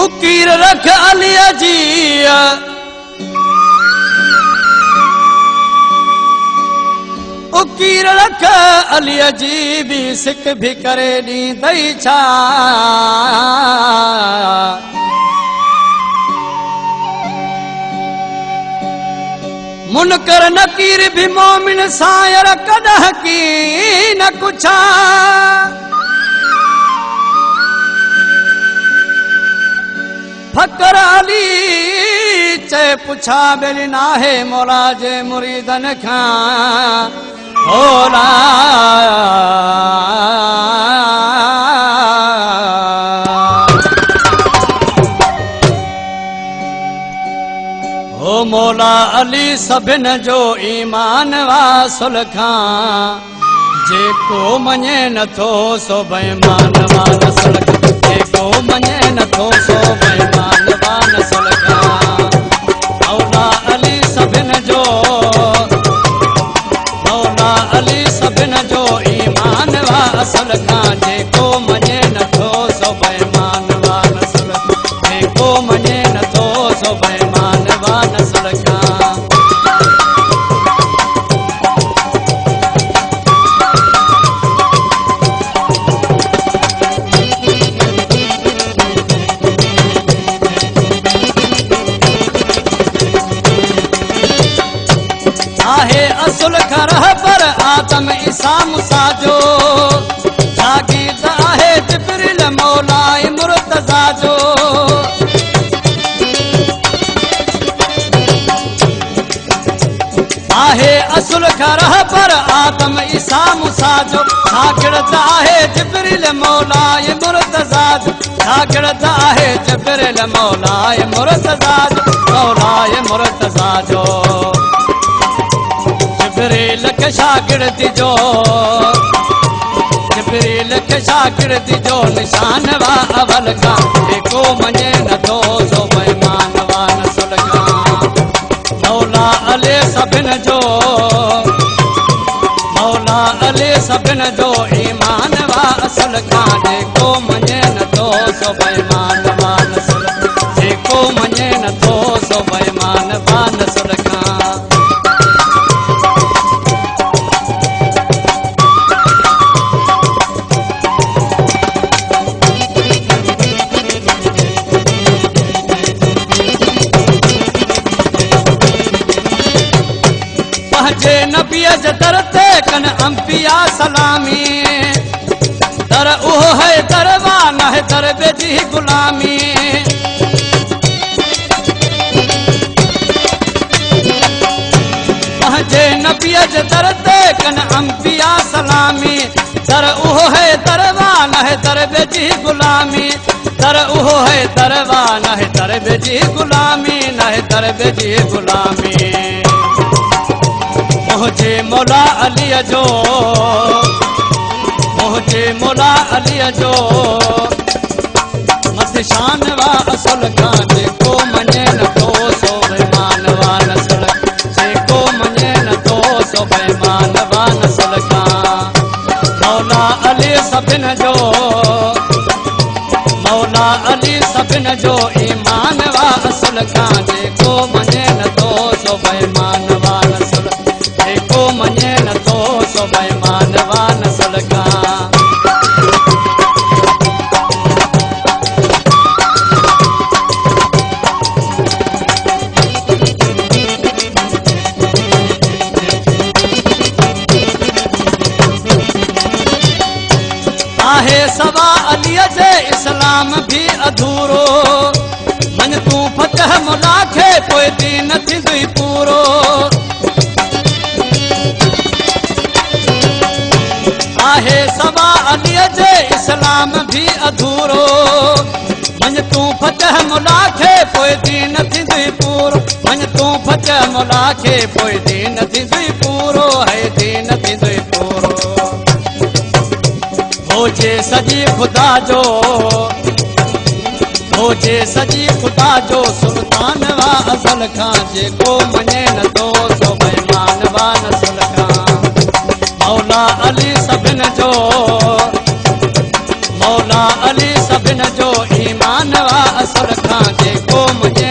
उकीर रख अलीअ जी उकीर रख अलीअ जी बि सिक बि करे ॾींदई छा मुनकर नकीर भी मोमिन सायर कदह की न कुछा फकर अली चे पुछा बेली नाहे मौला जे मुरीदन खां होला ओ मौला अली सभिन जो ईमान वासुल खां जेको मञे नथो सो बेईमान वासुल खां जेको मञे नथो सो बेईमान वासुल खां मौला अली सभिन जो मौला अली सभिन जो ईमान वासुल खां जेको मञे नथो सो बेईमान वासुल खां जेको मञे नथो सो बेईमान वासुल खां आहे असुल खरह पर आदम ईसा मूसा जो जागीर आहे जिब्रील मौला मुर्तज़ा जो आहे असुल खरह पर आदम ईसा मूसा जो जागीर आहे जिब्रील मौला मुर्तज़ा जो जागीर आहे जिब्रील मौला मुर्तज़ा जो मौला मुर्तज़ा जो जिब्रील के शागिर्द जो जिब्रील के शागिर्द जो निशान वा अवल का जेको मञे नथो सो बेईमान वा नसुल का मौला अली सभिन जो मौला अली सभिन जो ईमान वा असुल का जेको मञे नथो सो बेईमान वा नसुल जेको मञे नथो सो बेईमान वा नसुल का जे नबीअ जे दर ते कन अंबिया सलामी दर उहो है दरवान है दर बेजी गुलामी जे नबीअ जे दर ते कन अंबिया सलामी दर उहो है दरवान है दर बेजी गुलामी दर उहो है दरवान है दर बेजी गुलामी न है दर बेजी गुलामी मुझे मौला अलीअ जो मुझे मौला अलीअ जो मथ शान वा असुल खां जेको मञे नथो सो बेईमान वा नसुल जेको मञे नथो सो बेईमान वा नसुल खां मौला अली सभिन जो मौला अली सभिन जो ईमान वा असुल खां जेको मञे नथो सो बेईमान वा नसुल जेको मञे नथो सो बेईमान वा नसुल खां आहे सवा अलीअ जे इस्लाम भी अधूरो मन तूं फतह मुला खे पोइ दीन थींदुई पूरो आहे सवा अलीअ जे इस्लाम भी अधूरो मन तूं फतह मुला खे पोइ दीन थींदुई पूरो मन तूं फतह मुला खे पोइ दीन थींदुई पूरो है दीन थींदुई पूरो हो जे सॼी ख़ुदा जो हो जे सजी ख़ुदा जो सुल्तान वा अज़ल खां जेको मञे नथो सो बेईमान वा नस्ल खां मौला अली सभिनि जो मौला अली सभिनि जो ईमान वा असुल खां जेको मुंहिंजे